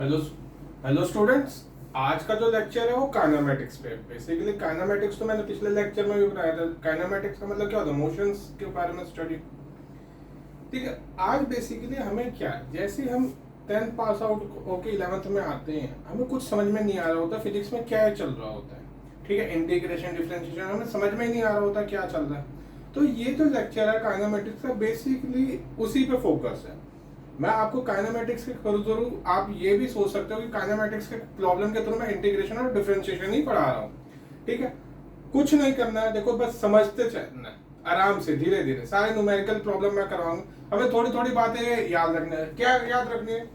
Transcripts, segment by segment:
Hello hello students. आज का जो लेक्चर है वो काइनेमेटिक्स पे। बेसिकली काइनेमेटिक्स तो मैंने पिछले लेक्चर में भी बताया था। काइनेमेटिक्स का मतलब क्या होता है? मोशंस के बारे में स्टडी। ठीक है, आज बेसिकली हमें क्या है, जैसे हम 10th पास आउट होके 11th में आते हैं, हमें कुछ समझ में नहीं आ रहा होता फिजिक्स में क्या चल रहा होता है। ठीक है, इंटीग्रेशन डिफरेंशिएशन हमें समझ में ही नहीं आ रहा होता क्या चल रहा है। तो ये जो लेक्चर है काइनेमेटिक्स का बेसिकली उसी पे फोकस है। मैं आपको काइनेमेटिक्स के थ्रू आप ये भी सोच सकते हो कि काइनेमेटिक्स के प्रॉब्लम के थ्रू मैं इंटीग्रेशन और डिफरेंशिएशन ही पढ़ा रहा हूँ। ठीक है, कुछ नहीं करना है, देखो बस समझते चलना है आराम से, धीरे धीरे सारे न्यूमेरिकल प्रॉब्लम मैं करवाऊंगा। हमें थोड़ी थोड़ी बातें याद रखना है। क्या याद रखनी है?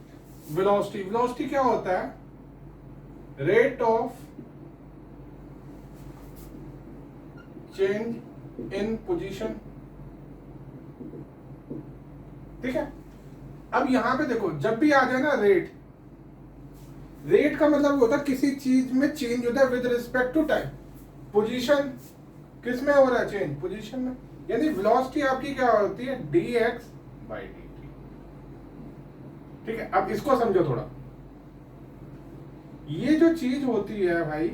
वेलोसिटी। वेलोसिटी क्या होता है? Rate of change in position. ठीक है, अब यहां पे देखो, जब भी आ जाए ना रेट, रेट का मतलब होता है किसी चीज में चेंज होता है with respect to time. Position किस में हो रहा है चेंज? पोजीशन में। यानी वेलोसिटी आपकी क्या होती है? dx/dt। ठीक है, अब इसको समझो थोड़ा। ये जो चीज होती है भाई,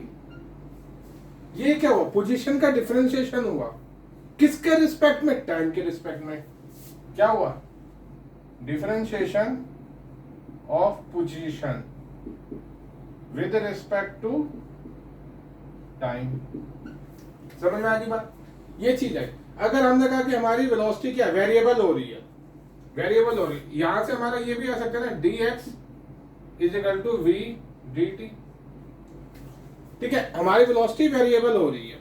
ये क्या हुआ? पोजीशन का डिफरेंशिएशन हुआ। किसके रिस्पेक्ट में? टाइम के रिस्पेक्ट में। क्या हुआ? Differentiation of position with respect to time. समझ में आ गई बात? ये चीज है। अगर हमने कहा कि हमारी वेलोसिटी क्या वेरिएबल हो रही है, वेरिएबल हो रही है, यहां से हमारा ये भी आ सकता है ना, dx = v dt। ठीक है, हमारी वेलोसिटी वेरिएबल हो रही है।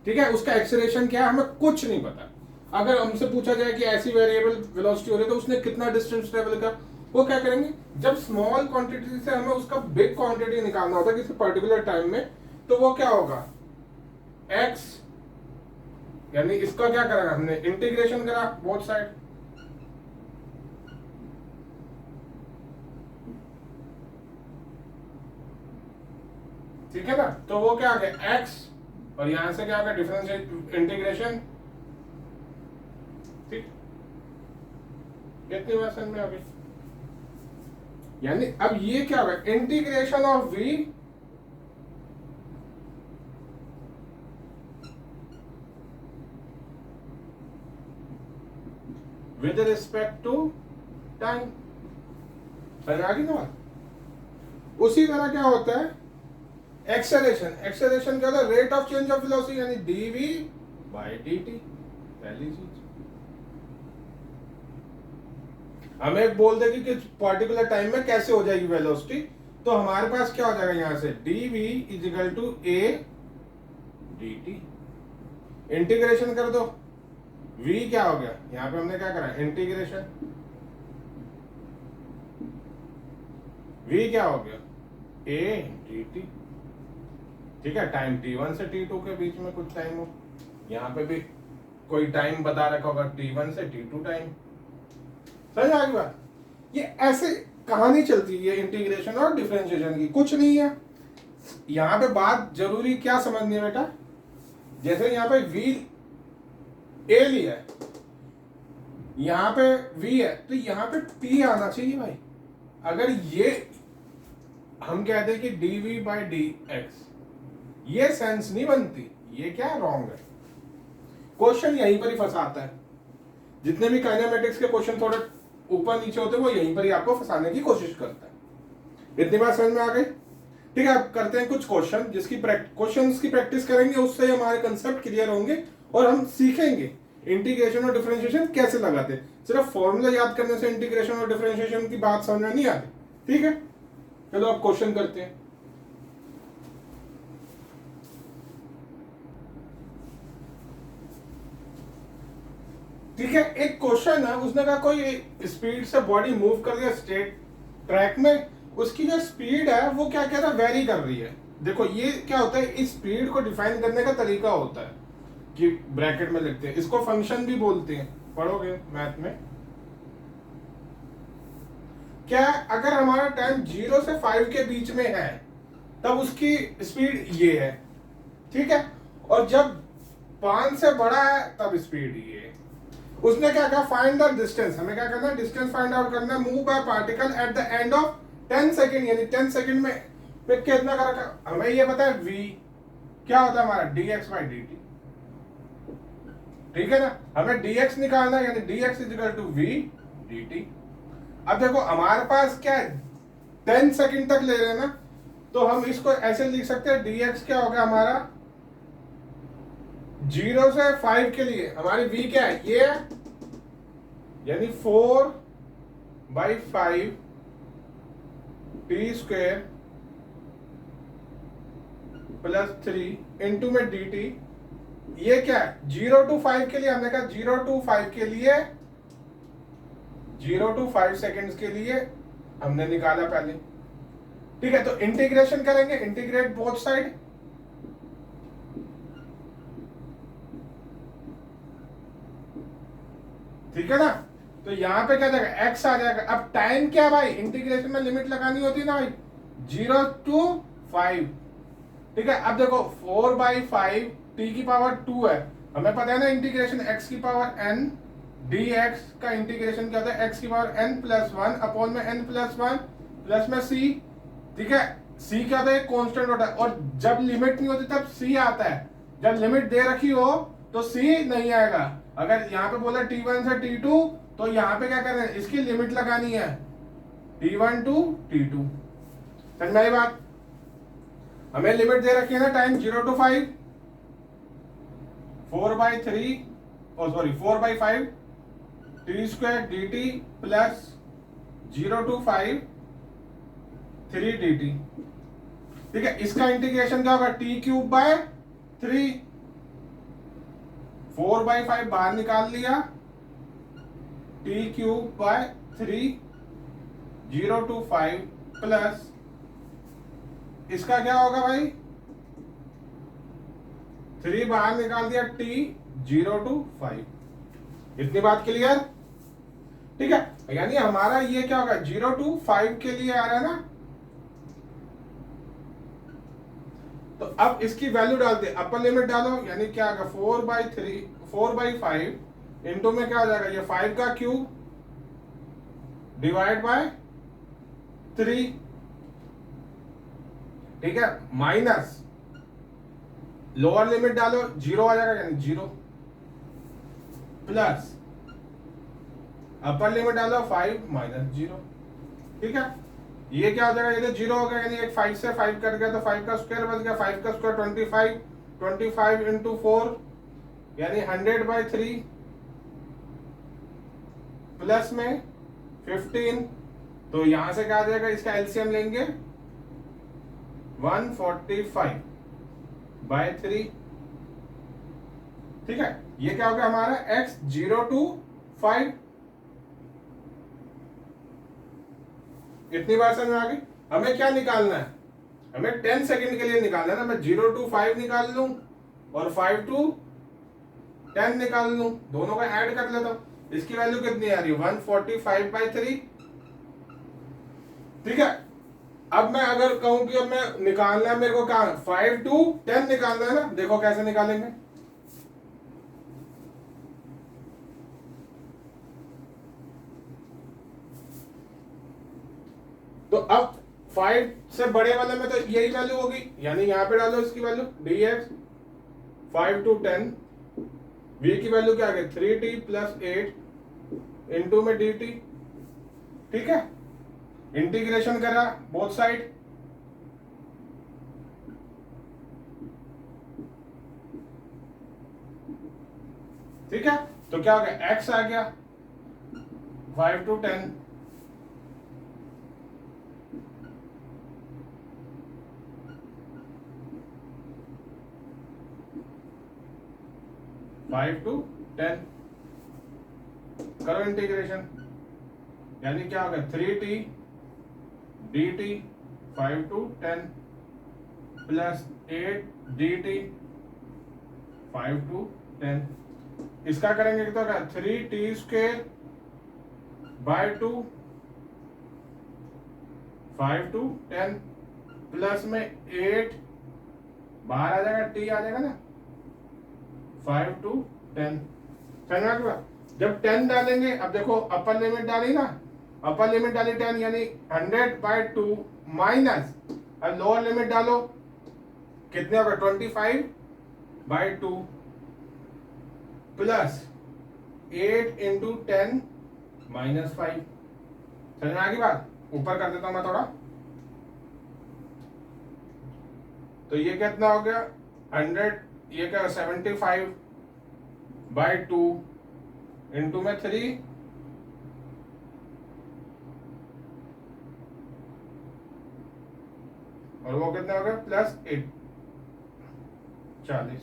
ठीक है, उसका एक्सेलरेशन क्या है हमें कुछ नहीं पता। अगर हमसे पूछा जाए कि ऐसी वेरिएबल वेलोसिटी हो रही है तो उसने कितना डिस्टेंस ट्रेवल का, वो क्या करेंगे, जब स्मॉल क्वांटिटी से हमें उसका बिग क्वांटिटी निकालना होता है किसी पर्टिकुलर टाइम में, तो वो क्या होगा? x, यानी इसका क्या करा हमने? इंटीग्रेशन करा बोथ साइड। ठीक है ना, तो वो क्या आ गया x, और यहां से क्या आ गया? Differentiate integration. ठीक, कितनी बार समझ में आ गई? यानी अब ये क्या होगा? Integration of v with respect to time. समझ आ गई ना बात? उसी तरह क्या होता है? एक्सेलरेशन। एक्सेलरेशन क्या होता है? Rate of change of velocity, यानी dv/dt। पहली चीज हमें बोल देगी कि पर्टिकुलर टाइम में कैसे हो जाएगी वेलोसिटी, तो हमारे पास क्या हो जाएगा? यहां से dv = a dt। इंटीग्रेशन कर दो, v क्या हो गया? यहां पे हमने क्या करा? इंटीग्रेशन। v क्या हो गया? a dt। ठीक है, टाइम t1 से t2 के बीच में कुछ टाइम हो, यहां पे भी कोई टाइम बता रखा होगा t1 से t2 टाइम। समझ आ गई बात? ये ऐसे कहानी चलती है इंटीग्रेशन और डिफरेंशिएशन की, कुछ नहीं है। यहां पे बात जरूरी क्या समझनी है बेटा? जैसे यहां पे v a लिया है, यहां पे v है, तो यहां पे t आना चाहिए भाई। अगर ये हम कहते हैं कि dv/dx, ये सेंस नहीं बनती, ये क्या रॉन्ग है। क्वेश्चन यहीं पर ही फंसाता है। जितने भी काइनेमेटिक्स के क्वेश्चन थोड़े ऊपर नीचे होते हैं, वो यहीं पर ही आपको फंसाने की कोशिश करता है। इतनी बात समझ में आ गई? ठीक है, अब करते हैं कुछ क्वेश्चन जिसकी क्वेश्चंस की प्रैक्टिस करेंगे, उससे हमारे कंसेप्ट क्लियर होंगे और हम सीखेंगे इंटीग्रेशन और डिफरेंशिएशन कैसे लगाते हैं। सिर्फ फॉर्मूला याद करने से इंटीग्रेशन और डिफरेंशिएशन की बात समझ में नहीं आती। ठीक है, चलो अब क्वेश्चन करते हैं। ठीक है, एक क्वेश्चन है, उसने कहा कोई स्पीड से बॉडी मूव कर दिया स्ट्रेट ट्रैक में, उसकी जो स्पीड है वो क्या कहता है? वेरी कर रही है। देखो ये क्या होता है, इस स्पीड को डिफाइन करने का तरीका होता है कि ब्रैकेट में लिखते हैं, इसको फंक्शन भी बोलते हैं, पढ़ोगे मैथ में। क्या अगर हमारा टाइम 0 से 5 के बीच में है तब उसकी स्पीड ये है। ठीक है, और जब 5 से बड़ा है तब स्पीड ये है। उसने क्या कहा? Find the distance. हमें क्या करना है? डिस्टेंस फाइंड आउट करना है। Move by particle at the end of 10 second, यानी 10 सेकेंड में कितना का रखा, हमें ये पता है v क्या होता है हमारा dx/dt, ठीक है ना। हमें dx निकालना है, यानी dx = v dt। अब देखो हमारे पास क्या है, 10 सेकेंड तक ले रहे हैं ना, तो हम इसको ऐसे लिख सकते हैं, dx क्या होगा हमारा 0 से 5 के लिए हमारी v क्या है, ये है, यानी 4/5 t² प्लस 3 इंटू में dt। ये क्या है 0 to 5 के लिए, हमने कहा 0 to 5 के लिए, 0 to 5 सेकेंड्स के लिए हमने निकाला पहले, ठीक है। तो इंटीग्रेशन करेंगे, इंटीग्रेट बोथ साइड, ठीक है ना। तो यहां पे क्या जाएगा, x आ जाएगा। अब टाइम क्या भाई, इंटीग्रेशन में लिमिट लगानी होती है ना भाई, 0 to 5, ठीक है। अब देखो 4/5 t⁻²है, हमें पता है ना इंटीग्रेशन x⁻n dx का इंटीग्रेशन क्या होता है, x⁻n+1 अपॉन में n+1 प्लस में c, ठीक है। c क्या होता है, कांस्टेंट होता है, और जब लिमिट नहीं होती तब c आता है, जब लिमिट दे रखी हो तो c नहीं आएगा। अगर यहाँ पे बोला t1 से t2, तो यहाँ पे क्या करना है, इसकी लिमिट लगानी है t1 to t2, समझ में आई बात। हमें लिमिट दे रखी है ना time 0 to 5, 4/5 t² dt plus 0 to 5 3 dt, ठीक है। इसका इंटीग्रेशन क्या होगा, t³ 3, 4/5 बाहर निकाल लिया, t³ 0 to 5 प्लस इसका क्या होगा भाई, 3 बाहर निकाल दिया, t 0 to 5। इतनी बात क्लियर, ठीक है। यानी हमारा ये क्या होगा, 0 to 5 के लिए आ रहा है ना। तो अब इसकी वैल्यू डालते, अपर लिमिट डालो, यानी क्या होगा 4/5 इंटू में क्या हो जाएगा, ये 5 का क्यूब डिवाइड बाय 3, ठीक है, माइनस लोअर लिमिट डालो, 0 आ जाएगा, यानी 0 प्लस अपर लिमिट डालो 5 - 0, ठीक है। ये क्या हो जाएगा, ये तो 0 हो गया, यानी एक 5 से 5 कट गया, तो 5 का स्क्वायर बच गया, 5 का स्क्वायर 25, 25 इंटू 4 यानी 100/3 प्लस में 15, तो यहां से क्या आ जाएगा, इसका एलसीएम लेंगे 145/3, ठीक है। ये क्या हो गया हमारा x 0 to 5। इतनी बार समझ में आ गई। हमें क्या निकालना है, हमें 10 सेकंड के लिए निकालना है ना। मैं 0 to 5 निकाल लूं और 5 to 10 निकाल लूं, दोनों का ऐड कर लेता हूं। इसकी वैल्यू कितनी आ रही है, 145/3, ठीक है। अब मैं अगर कहूं कि अब मैं निकालना है मेरे को, कहा 5 to 10 निकालना है ना, देखो कैसे निकालेंगे। तो अब 5 से बड़े वाले में तो यही वैल्यू होगी, यानी यहां पे डालो इसकी वैल्यू dx 5 to 10, v की वैल्यू क्या आ गई 3t + 8 इंटू में dt, ठीक है। इंटीग्रेशन करा बोथ साइड, ठीक है। तो क्या हो गया, x आ गया 5 to 10 5 to 10, करो इंटीग्रेशन, यानी क्या होगा 3t dt 5 to 10 plus 8 dt 5 to 10। इसका करेंगे तो क्या 3t² बाय 2 5 to 10 प्लस में 8 बाहर आ जाएगा, t आ जाएगा ना 5 to 10। समझ में आ गया। जब 10 डालेंगे, अब देखो अपर लिमिट डाली ना, अपर लिमिट डाली 10 यानी 100/2 माइनस, अब लोअर लिमिट डालो कितने होगा 25/2 प्लस 8 इंटू 10 माइनस 5। समझ में आ गई बात? ऊपर कर देता हूं मैं थोड़ा, तो ये कितना हो गया 100, ये क्या 75/2 इंटू में 3 और वो कितना हो गया प्लस 8 40।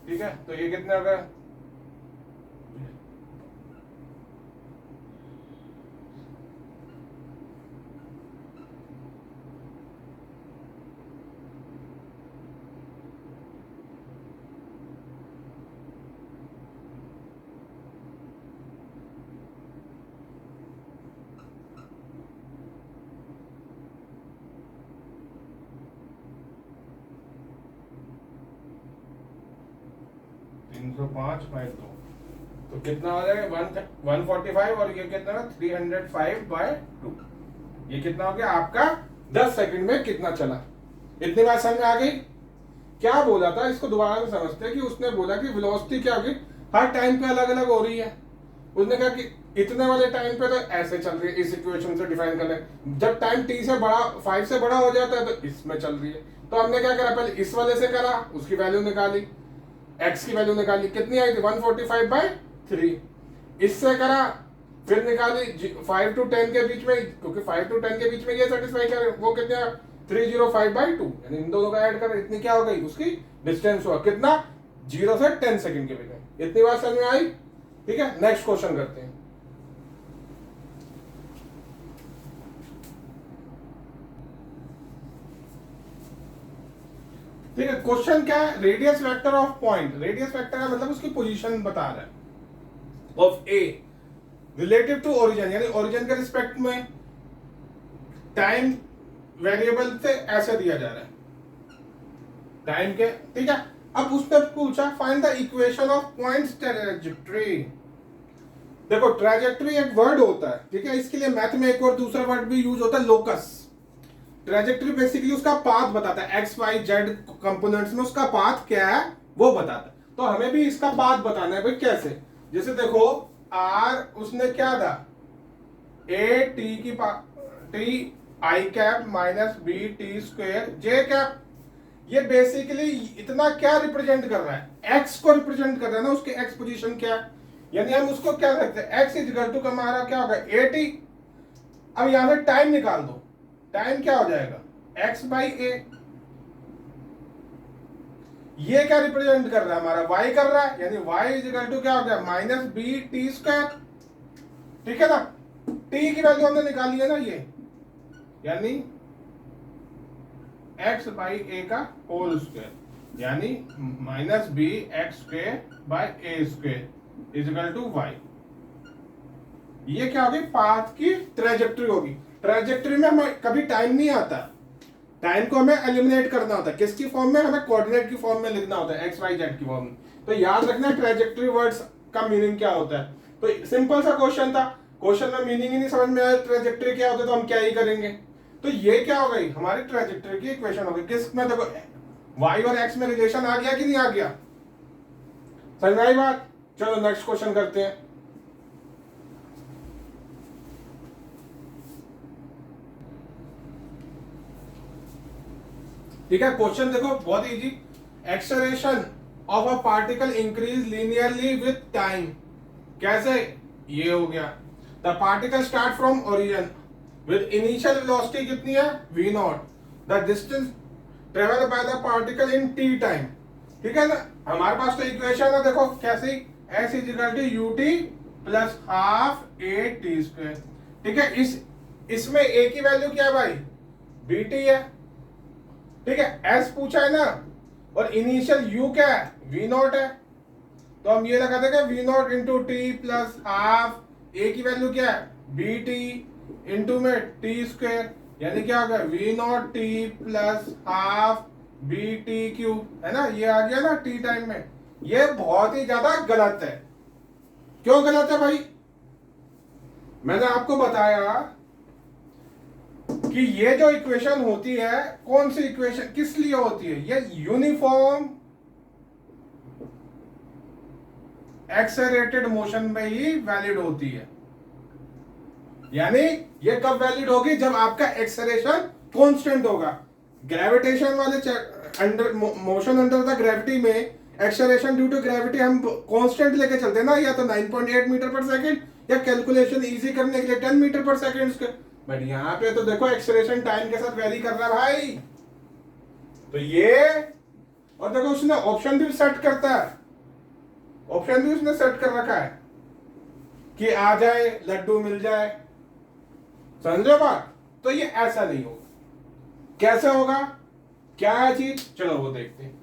ठीक है, तो ये कितना हो गया 305/2, तो कितना हो जाएगा 145 और ये कितना है 305/2। ये कितना हो गया आपका 10 सेकंड में कितना चला। इतनी बात समझ में आ गई? क्या बोला था इसको दोबारा से समझते हैं कि उसने बोला कि वेलोसिटी क्या होगी हर टाइम पे अलग अलग हो रही है। उसने कहा कि इतने वाले टाइम पे तो ऐसे चल रही है, इस इक्वेशन से डिफाइन कर ले। जब टाइम t से बड़ा 5 से बड़ा हो जाता है तो इसमें चल रही है। तो हमने क्या करा, पहले इस वाले से करा, उसकी वैल्यू निकाली, x की वैल्यू निकाली, कितनी आई थी 145/3। इससे करा, फिर निकाली 5 to 10 के बीच में, क्योंकि 5 to 10 के बीच में ये सेटिस्फाई करे, वो कितना 305/2, यानी इन दोनों का ऐड कर, इतनी क्या हो गई उसकी डिस्टेंस हुआ कितना 0 से 10 सेकंड के बीच में। इतनी बात समझ में आई? ठीक है, नेक्स्ट क्वेश्चन करते हैं। ठीक है, क्वेश्चन क्या है, radius vector of point. Radius vector का मतलब उसकी पोजीशन बता रहा है of A relative to origin, यानी ओरिजिन के रिस्पेक्ट में टाइम वेरिएबल से ऐसे दिया जा रहा है टाइम के। ठीक है, अब उसने पूछा find the equation of points trajectory. देखो ट्रैजेक्टरी एक वर्ड होता है, ठीक है, इसके लिए मैथ में एक और दूसरा वर्ड भी यूज होता है लोकस। ट्रैजेक्टरी बेसिकली उसका पाथ बताता है, एक्स वाई जेड कंपोनेंट्स में उसका पाथ क्या है वो बताता है। तो हमें भी इसका पाथ बताना है भाई, कैसे, जैसे देखो आर उसने क्या था ए टी की T I cap minus B T square J cap. ये बेसिकली इतना क्या रिप्रेजेंट कर रहा है, एक्स को रिप्रेजेंट कर रहा है ना, उसके एक्स पोजीशन क्या है, यानी हम उसको क्या रखते हैं एक्स इक्वल टू हमारा क्या होगा ए टी। अब यहां से टाइम निकाल दो, टाइम क्या हो जाएगा x/a। ये क्या रिप्रेजेंट कर रहा है हमारा y कर रहा है, यानी y इज इक्वल टू क्या हो गया माइनस बी टी स्क्वायर। ठीक है ना, t की वैल्यू हमने निकाली है ना ये, यानी x/a का होल स्क्वायर, यानी minus B X square by A square is equal to y। ये क्या होगी पाथ की ट्रेजेक्टरी होगी। ट्रेजेक्टरी में हमें कभी टाइम नहीं आता, टाइम को हमें एलिमिनेट करना होता है, किसकी फॉर्म में, हमें कोऑर्डिनेट की फॉर्म में लिखना होता है, एक्स वाई जेड की फॉर्म में। तो याद रखना ट्रेजेक्टरी वर्ड्स का मीनिंग क्या होता है। तो सिंपल सा क्वेश्चन था, क्वेश्चन में मीनिंग ही नहीं समझ में आया ट्रेजेक्टरी क्या होता है तो हम क्या ही करेंगे। तो ये क्या हो गई हमारी ट्रेजेक्टरी की इक्वेशन हो गई। किस में देखो वाई और एक्स में रिलेशन आ गया कि नहीं आ गया, समझ में आई बात? चलो नेक्स्ट क्वेश्चन करते हैं। ठीक है, क्वेश्चन देखो बहुत easy. Acceleration of a particle increase linearly with time. कैसे, ये हो गया the particle start from origin with initial velocity कितनी है v not, the distance travel by the particle in t time. ठीक है ना, हमारे पास तो इक्वेशन है देखो कैसी, s is equal to ut plus half a t square. ठीक है, इसमें a की वैल्यू क्या है भाई bt है। ठीक है, s पूछा है ना, और इनिशियल u क्या है v नॉट है, तो हम ये लगा देंगे v not into T plus half a की वैल्यू क्या है बी टी इंटू में टी स्क्वायर, यानी क्या हो गया v not T plus half B T cube, है ना, ये आ गया ना टी टाइम में। ये बहुत ही ज्यादा गलत है। क्यों गलत है भाई, मैंने आपको बताया कि ये जो इक्वेशन होती है, कौन सी इक्वेशन किस लिए होती है, ये यूनिफॉर्म एक्सेलरेटेड मोशन में ही वैलिड होती है। यानी ये कब वैलिड होगी, जब आपका एक्सेलरेशन कांस्टेंट होगा। ग्रेविटेशन वाले under motion under the gravity में एक्सेलरेशन ड्यू टू ग्रेविटी हम कांस्टेंट लेके चलते हैं ना, या तो 9.8 मीटर पर सेकंड, या कैलकुलेशन इजी करने के लिए 10 मीटर पर सेकंड। बट यहाँ पे तो देखो एक्सेलरेशन टाइम के साथ वेरी कर रहा है भाई। तो ये, और देखो उसने ऑप्शन भी सेट करता है, ऑप्शन भी उसने सेट कर रखा है कि आ जाए लड्डू मिल जाए, समझो बात। तो ये ऐसा नहीं होगा। कैसे होगा, क्या है चीज, चलो वो देखते हैं।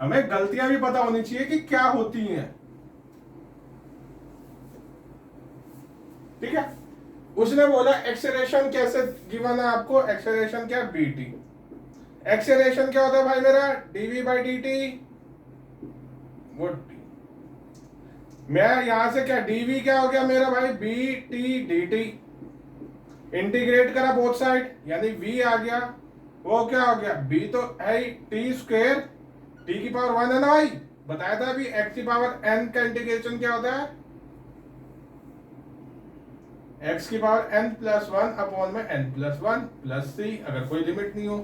हमें गलतियां भी पता होनी चाहिए कि क्या होती हैं, ठीक है। उसने बोला एक्सेलरेशन कैसे गिवन है आपको, एक्सेलरेशन क्या, बीटी। एक्सेलरेशन क्या होता है भाई मेरा, डीवी बाई डी टी, वो मैं यहां से क्या, डीवी क्या हो गया मेरा भाई, B T D T. Integrate करा बोथ साइड, यानी v आ गया, वो क्या हो गया, b तो है टी स्क्वेयर, टी की पावर 1 है ना भाई, बताया था अभी। x की पावर n का इंटीग्रेशन क्या होता है, x की पावर n प्लस 1 अपॉन में n प्लस 1 प्लस c, अगर कोई लिमिट नहीं हो,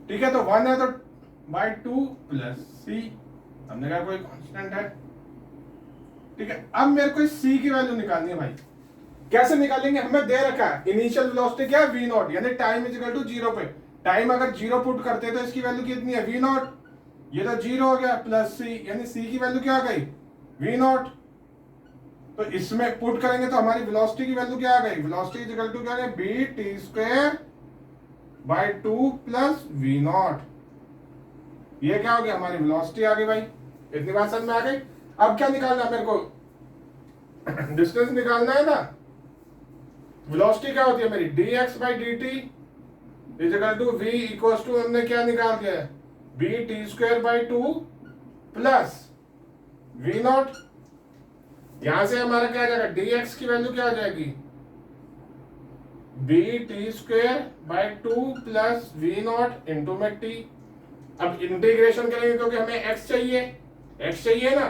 ठीक है। तो 1 है तो बाई 2 प्लस c, हमने कहा कोई कांस्टेंट है, ठीक है। अब मेरे को c की वैल्यू निकालनी है भाई। कैसे निकालेंगे, हमें दे रखा है इनिशियल वेलोसिटी क्या है, v नॉट, यानी टाइम इज इक्वल टू 0 पे। टाइम अगर 0 पुट करते हैं तो इसकी वैल्यू कितनी है, v नॉट, ये तो 0 हो गया, प्लस c, यानी c की वैल्यू क्या आ गई, v नॉट। तो इसमें पुट करेंगे तो हमारी वेलोसिटी की वैल्यू क्या आ गई, वेलोसिटी इज इक्वल टू क्या है, b t square by 2 plus v not. ये क्या हो गया, हमारी वेलोसिटी आ गई भाई। इतनी बात समझ में आ गई। अब क्या निकालना है मेरे को, डिस्टेंस निकालना है ना। वेलोसिटी क्या होती है मेरी, dx by D T is equal to v equal to, हमने क्या निकाल दिया है, b t square by 2 plus v not. यहां से हमारा क्या आ जाएगा, dx की वैल्यू क्या आ जाएगी, b t square by 2 plus v not into में t। अब इंटीग्रेशन करेंगे क्योंकि हमें x चाहिए ना,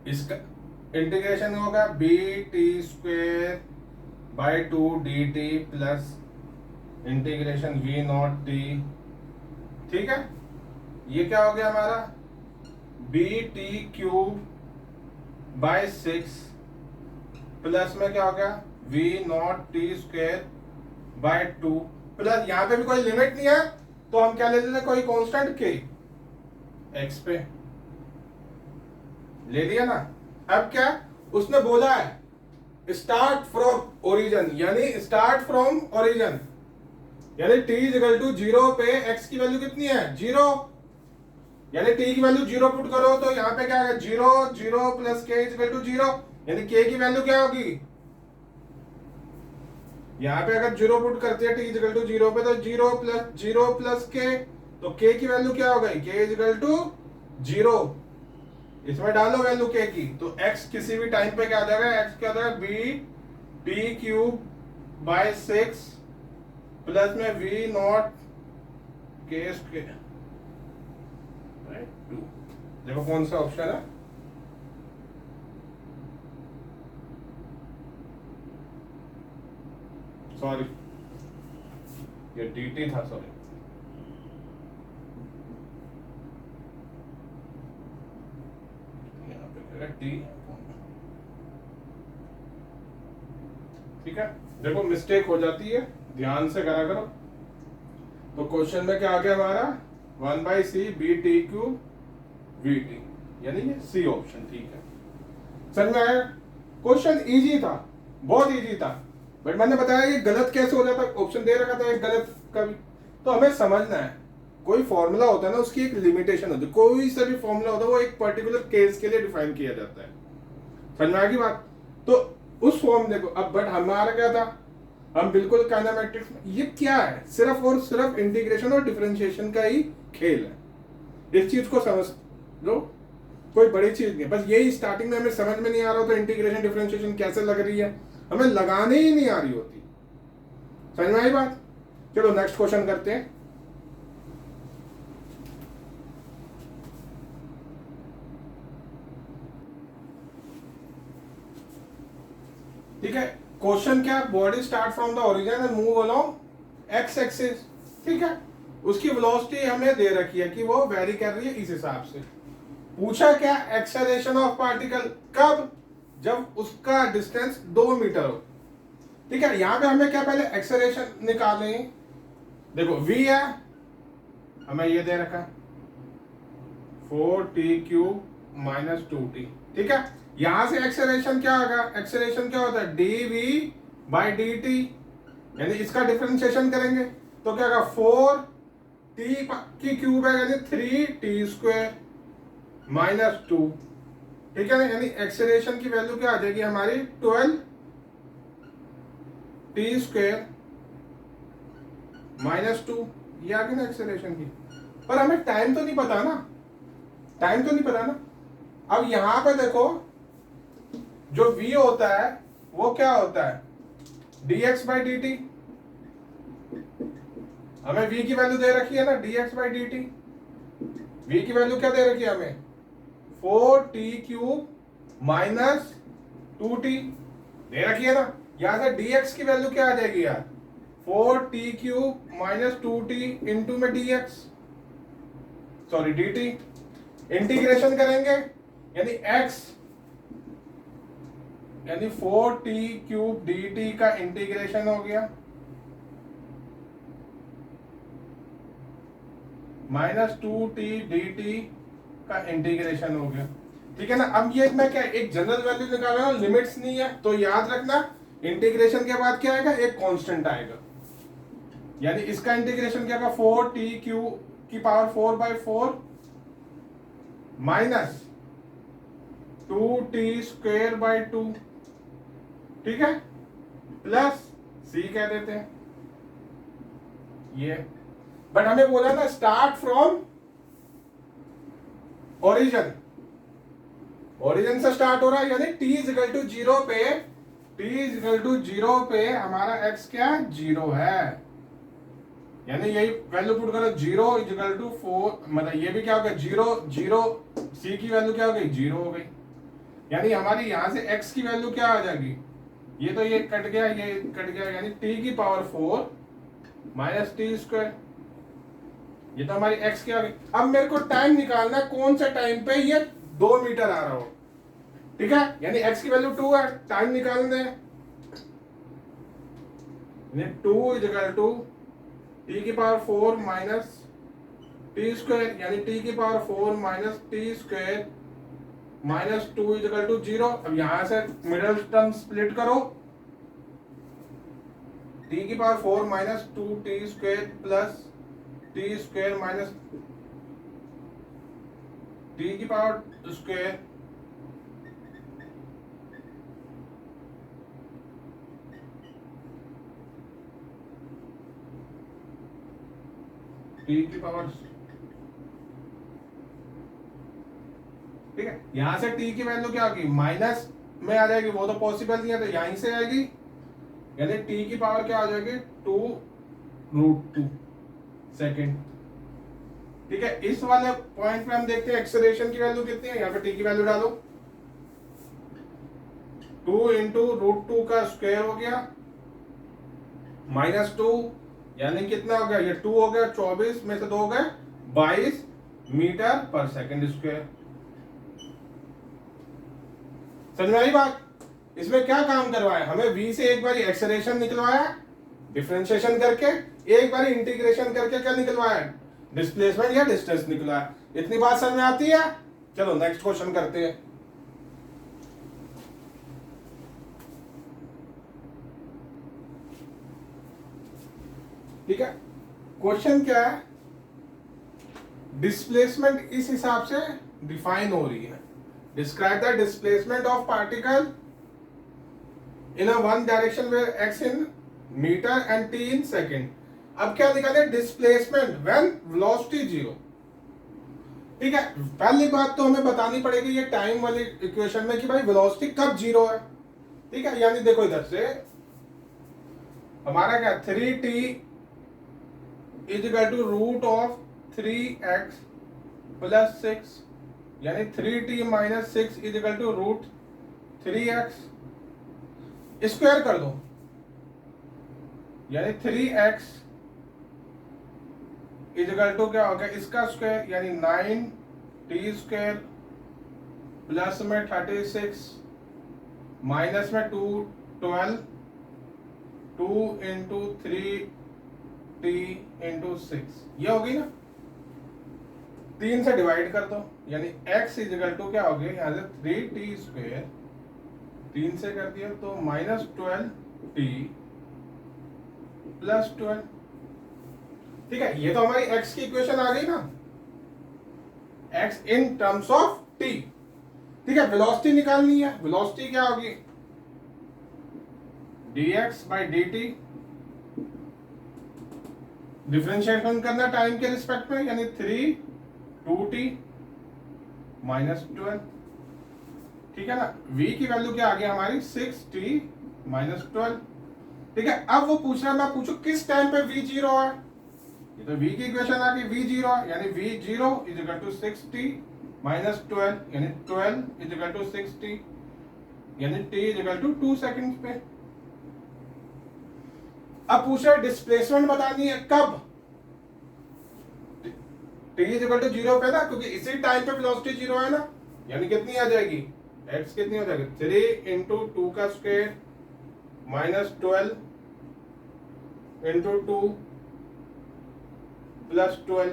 इसका इंटीग्रेशन होगा B T square by 2 D T plus integration V not T, ठीक है। ये क्या हो गया हमारा, B T cube by 6 plus में क्या हो गया, V not T square by 2 plus, यहां पे भी कोई लिमिट नहीं है तो हम क्या ले लेते, कोई कांस्टेंट के एक्स पे ले लिया ना। अब क्या उसने बोला है, स्टार्ट फ्रॉम ओरिजिन, यानी स्टार्ट फ्रॉम ओरिजिन, यानी t इज इक्वल टू 0 पे x की वैल्यू कितनी है, 0, यानी t की वैल्यू 0 पुट करो तो यहाँ पे क्या है, 0 0 plus k is equal to 0, यानी k की वैल्यू क्या होगी, यहाँ पे अगर 0 पुट करते हैं t इज इक्वल टू 0 पे तो 0 प्लस k, तो k की वैल्यू क्या हो गई, k इज इक्वल टू 0, इसमें डालो वैल्यू k की, तो x किसी भी टाइम पे क्या आ जाएगा, x क्या आ जाएगा, B T cube by 6 plus में v not k square by 2। देखो कौन सा ऑप्शन है, सॉरी ये dt था, सॉरी टी, ठीक है। देखो मिस्टेक हो जाती है, ध्यान से करा करो। तो क्वेश्चन में क्या आ गया हमारा, 1 by C B T cube V T, यानी ये सी ऑप्शन, ठीक है। समझ में आया, क्वेश्चन इजी था, बहुत इजी था, बट मैंने बताया कि गलत कैसे हो जाता, ऑप्शन दे रखा था एक गलत का भी। तो हमें समझना है, कोई फॉर्मूला होता है ना, उसकी एक लिमिटेशन होती है, कोई सा भी फॉर्मूला होता है वो एक पर्टिकुलर केस के लिए डिफाइन किया जाता है, समझ में आ गई बात। तो उस फॉर्म देखो अब, बट हमारा क्या था, हम बिल्कुल काइनेमेटिक्स में, ये क्या है, सिर्फ और सिर्फ इंटीग्रेशन और डिफरेंशिएशन का ही खेल है। इस चीज को समझ लो, कोई बड़ी चीज नहीं, बस यही स्टार्टिंग में हमें समझ में नहीं आ रहा हो तो इंटीग्रेशन डिफरेंशिएशन कैसे लग रही है, हमें लगाने ही नहीं आ रही होती। समझ में आई बात? चलो नेक्स्ट क्वेश्चन करते हैं। ठीक है, क्वेश्चन क्या, body start from the origin and move along x axis. ठीक है, उसकी वेलोसिटी हमें दे रखी है कि वो वेरी कर रही है इस हिसाब से। पूछा क्या, एक्सेलरेशन ऑफ पार्टिकल कब, जब उसका डिस्टेंस 2 मीटर हो। ठीक है, यहां पे हमें क्या पहले एक्सेलरेशन निकालें। देखो v है, हमें ये दे रखा 4t³ - 2t। ठीक है, यहां से एक्सेलरेशन क्या होगा, एक्सेलरेशन क्या होता है dv/dt, यानी इसका डिफरेंशिएशन करेंगे तो क्या होगा 4t³ है यानी 3t² - 2। ठीक है, यानी एक्सेलरेशन की वैल्यू क्या आ जाएगी हमारी 12t² - 2। ये आ गई ना एक्सेलरेशन की। पर हमें टाइम तो नहीं पता ना, टाइम तो नहीं पता ना। अब यहां पे देखो जो v होता है वो क्या होता है dx/dt। हमें v की वैल्यू दे रखी है ना dx/dt। v की वैल्यू क्या दे रखी है हमें 4t³ - 2t दे रखी है ना। यहां से dx की वैल्यू क्या आ जाएगी यार 4t³ - 2t इंटू में dx, सॉरी dt। इंटीग्रेशन करेंगे यानी x यानी 4t³ dt का इंटीग्रेशन हो गया -2t dt का इंटीग्रेशन हो गया। ठीक है ना। अब ये मैं क्या एक जनरल वैल्यू निकाल रहा हूं, लिमिट्स नहीं है, तो याद रखना इंटीग्रेशन के बाद क्या आएगा, एक कांस्टेंट आएगा। यानी इसका इंटीग्रेशन क्या होगा 4t⁴/4 माइनस 2t²/2। ठीक है, प्लस c कह देते हैं ये। बट हमें बोला ना स्टार्ट फ्रॉम ओरिजिन, ओरिजिन से स्टार्ट हो रहा है यानी t=0 पे, t=0 पे हमारा x क्या 0 है, यानी यही वैल्यू पुट करो 0=4, मतलब ये भी क्या हो गया 0 0, c की वैल्यू क्या हो गई 0 हो गई। यानी हमारी यहां से x की वैल्यू क्या आ जाएगी, ये तो ये कट गया, ये कट गया, यानी t⁴ - t²। ये तो हमारी x क्या आ गई। अब मेरे को टाइम निकालना है कौन से टाइम पे ये 2 मीटर आ रहा हो। ठीक है, यानी x की वैल्यू 2 है, टाइम निकालना है 2 = t⁴ - t², यानी t⁴ - t² -2 = 0। अब यहां से मिडिल टर्म स्प्लिट करो, t⁴ - 2t² plus t² - t⁴ ठीक है, यहां से t की वैल्यू क्या होगी माइनस में आ जाएगी, वो तो पॉसिबल नहीं है, तो यहीं से आएगी, यानी t की पावर क्या आ जाएगी 2√2 सेकेंड। ठीक है, इस वाले पॉइंट पे हम देखते हैं एक्सेलरेशन की वैल्यू कितनी है। यहाँ पे t की वैल्यू डालो 2 × √2 का स्क्वायर हो गया -2, यानी कितना हो गया, ये 2 हो गया 24 में से 2 हो गए 22 मीटर/सेकंड²। समझ में आई बात? इसमें क्या काम करवाया, हमें v से एक बार एक्सेलरेशन निकलवाया डिफरेंशिएशन करके, एक बार इंटीग्रेशन करके क्या निकलवाया डिस्प्लेसमेंट या डिस्टेंस निकलवाया। इतनी बात समझ में आती है? चलो नेक्स्ट क्वेश्चन करते हैं। ठीक है, क्वेश्चन क्या है, डिस्प्लेसमेंट इस हिसाब से डिफाइन हो रही है, describe the displacement of particle in a one direction where x in metre and t in second. अब क्या निकाले डिस्प्लेसमेंट व्हेन वेलोसिटी 0। ठीक है, पहली बात तो हमें बतानी पड़ेगी ये टाइम वाली इक्वेशन में कि भाई वेलोसिटी कब जीरो है। ठीक है, यानी देखो इधर से हमारा क्या 3t is equal to root of 3x plus 6, यानी 3t minus 6 is equal to root 3x, square कर दो, यानी 3x इज इक्वल टू क्या होगा इसका स्क्वायर, यानी 9t स्क्वायर प्लस में 36 माइनस में 2 12 2 इंटू 3t इंटू 6, ये होगी ना, 3 से डिवाइड कर दो, यानी x इज इक्वल टू क्या हो गया यहाँ से 3t स्क्वायर 3 से कर दिया तो माइनस 12t प्लस 12। ठीक है, ये तो हमारी x की इक्वेशन आ गई ना, x in terms of t। ठीक है, वेलोसिटी निकालनी है, वेलोसिटी क्या होगी dx बाई dt, डिफरेंशिएशन करना टाइम के रिस्पेक्ट में, यानी 2t माइनस 12। ठीक है ना, v की वैल्यू क्या आ गई हमारी 6t माइनस 12। ठीक है, अब वो पूछ रहा है, मैं पूछू किस टाइम पे v जीरो है, ये तो v की इक्वेशन आ गई v जीरो है, यानी v zero is equal to 6t minus 12, यानी 12 इज इक्वल टू 6t, यानी t is equal to 2 second पे। अब पूछ रहा है डिस्प्लेसमेंट बतानी है कब, t is equal to zero पे ना, क्योंकि इसी टाइम पे वेलोसिटी जीरो है ना, यानी कितनी आ जाएगी x कितनी हो जाएगी 3 इंटू 2 का स्क्वायर माइनस 12 इंटू 2 प्लस 12,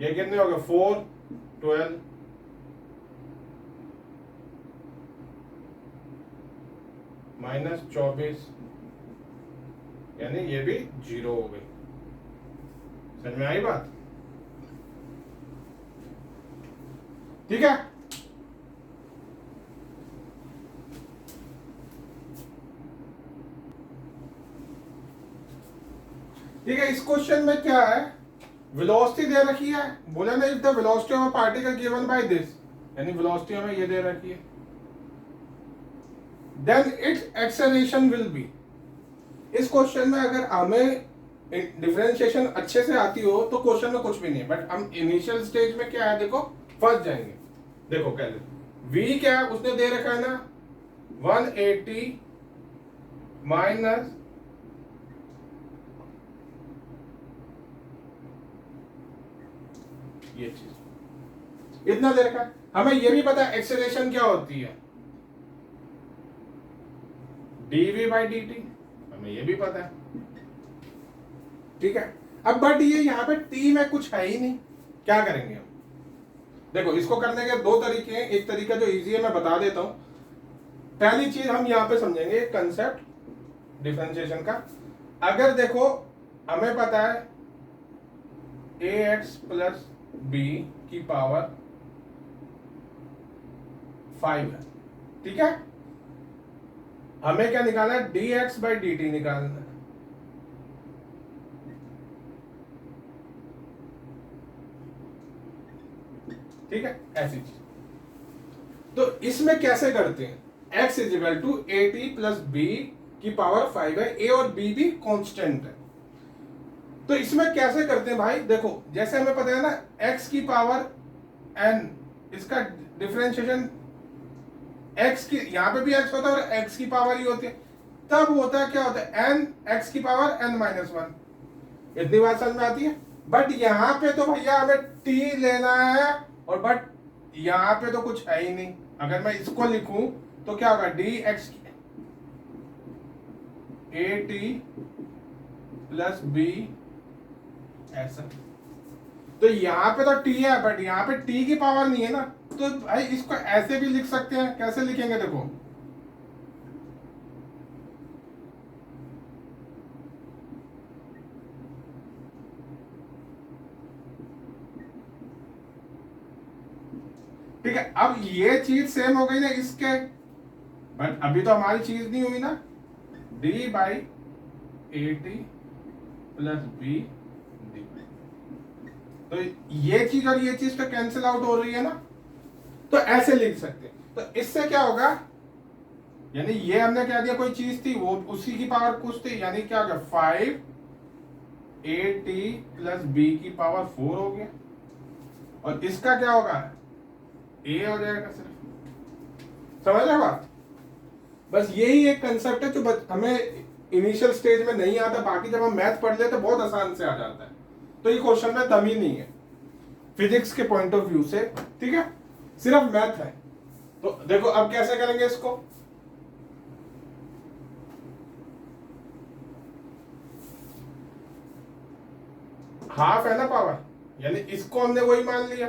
ये कितने हो गए 4 12 माइनस 24, यानी ये भी जीरो हो गई। समझ में आई बात? ठीक है, ठीक है, इस क्वेश्चन में क्या है, वेलोसिटी दे रखी है, बोला ना if the velocity of a particle given by this, यानी वेलोसिटी हमें ये दे रखी है, then its acceleration will be. इस क्वेश्चन में अगर हमें डिफरेंशिएशन अच्छे से आती हो तो क्वेश्चन में कुछ भी नहीं है, बट हम इनिशियल स्टेज में क्या है देखो फंस जाएंगे। देखो क्या v क्या है उसने दे रखा है ना 180 माइनस ये चीज इतना दे रखा है, हमें ये भी पता है एक्सेलरेशन क्या होती है dv बाई dt, हमें ये भी पता है। ठीक है, अब बट ये यहाँ पे t में कुछ है ही नहीं, क्या करेंगे हम? देखो इसको करने के दो तरीके हैं, एक तरीका जो इजी है मैं बता देता हूं। पहली चीज हम यहाँ पे समझेंगे कंसेप्ट डिफरेंशिएशन का। अगर देखो हमें पता है ax प्लस b की पावर 5 है, ठीक है, हमें क्या निकालना है dx बाई dt निकालना है। ठीक है, ऐसी चीज तो इसमें कैसे करते हैं, x is equal to A T plus B की पावर 5 है, a और b भी कांस्टेंट है, तो इसमें कैसे करते हैं भाई? देखो जैसे हमें पता है ना x की पावर n, इसका डिफरेंशिएशन x की, यहां पे भी x होता है और x की पावर ही होती है, तब होता है क्या होता है n x की पावर n माइनस 1। इतनी बात समझ में आती है? बट यहाँ पे तो भैया हमें t लेना है, और बट यहाँ पे तो कुछ है ही नहीं। अगर मैं इसको लिखूं तो क्या होगा dx A T plus B, ऐसा। तो यहाँ पे तो t है बट यहाँ पे t की पावर नहीं है ना, तो भाई इसको ऐसे भी लिख सकते हैं। कैसे लिखेंगे देखो, ठीक है, अब ये चीज सेम हो गई ना इसके, बट अभी तो हमारी चीज नहीं हुई ना, D by A T plus B D. तो ये चीज और ये चीज तो कैंसिल आउट हो रही है ना, तो ऐसे लिख सकते हैं। तो इससे क्या होगा, यानी ये हमने क्या दिया, कोई चीज थी वो उसी की पावर कुछ थी, यानी क्या हो गया 5at प्लस b की पावर 4 हो गया, और इसका क्या होगा a हो जाएगा सिर्फ। समझ रहे बात? बस यही एक कंसेप्ट है जो हमें इनिशियल स्टेज में नहीं आता, बाकी जब हम मैथ पढ़ लेते तो बहुत आसान से आ जाता है। तो ये क्वेश्चन में दम ही नहीं है फिजिक्स के पॉइंट ऑफ व्यू से, ठीक है, सिर्फ मैथ है। तो देखो अब कैसे करेंगे इसको, हाफ है ना पावर, यानी इसको हमने वही मान लिया,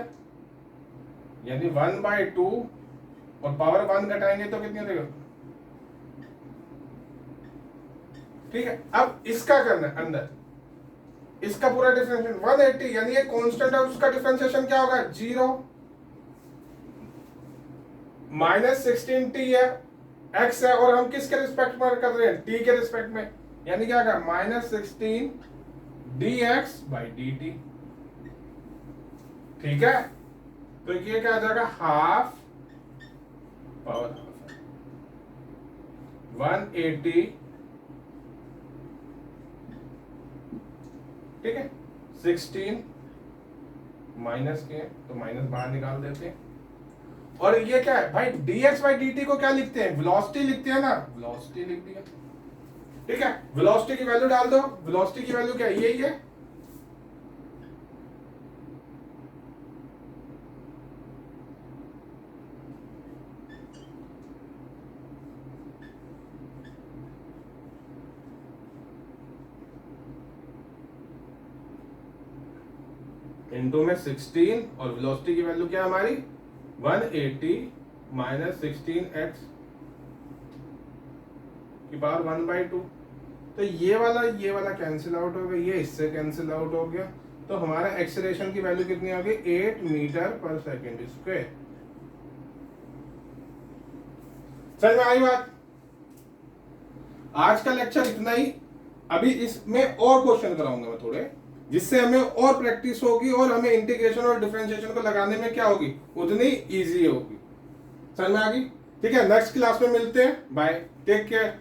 यानी 1/2 और पावर 1 घटाएंगे तो कितनी देगा, ठीक है। अब इसका करना है अंदर, इसका पूरा डिफरेंशिएशन 180, यानी ये कांस्टेंट है, उसका डिफरेंशिएशन क्या होगा 0 -16t है, x है, और हम किसके रिस्पेक्ट में कर रहे हैं, t के रिस्पेक्ट में, यानी क्या होगा -16 dx/dt, ठीक है। तो ये क्या आ जाएगा हाफ पावर 180, ठीक है, 16 माइनस के, तो माइनस बाहर निकाल देते हैं। और ये क्या है भाई, dx/dt को क्या लिखते हैं, वेलोसिटी लिखते हैं ना, वेलोसिटी लिख दिया, ठीक है। वेलोसिटी की वैल्यू डाल दो, वेलोसिटी की वैल्यू क्या है, यही है, इनटू में 16, और वेलोसिटी की वैल्यू क्या है हमारी 180 - 16x की पावर 1/2। तो ये वाला कैंसिल आउट हो गया, ये इससे कैंसिल आउट हो गया, तो हमारा एक्सेलरेशन की वैल्यू कितनी आ गई 8 मीटर पर सेकेंड स्क्वायर। समझ में आई बात? आज का लेक्चर इतना ही, अभी इसमें और क्वेश्चन कराऊंगा मैं थोड़े, जिससे हमें और प्रैक्टिस होगी और हमें इंटीग्रेशन और डिफरेंशिएशन को लगाने में क्या होगी, उतनी इजी होगी। समझ में आ गई? ठीक है, नेक्स्ट क्लास में मिलते हैं, बाय, टेक केयर।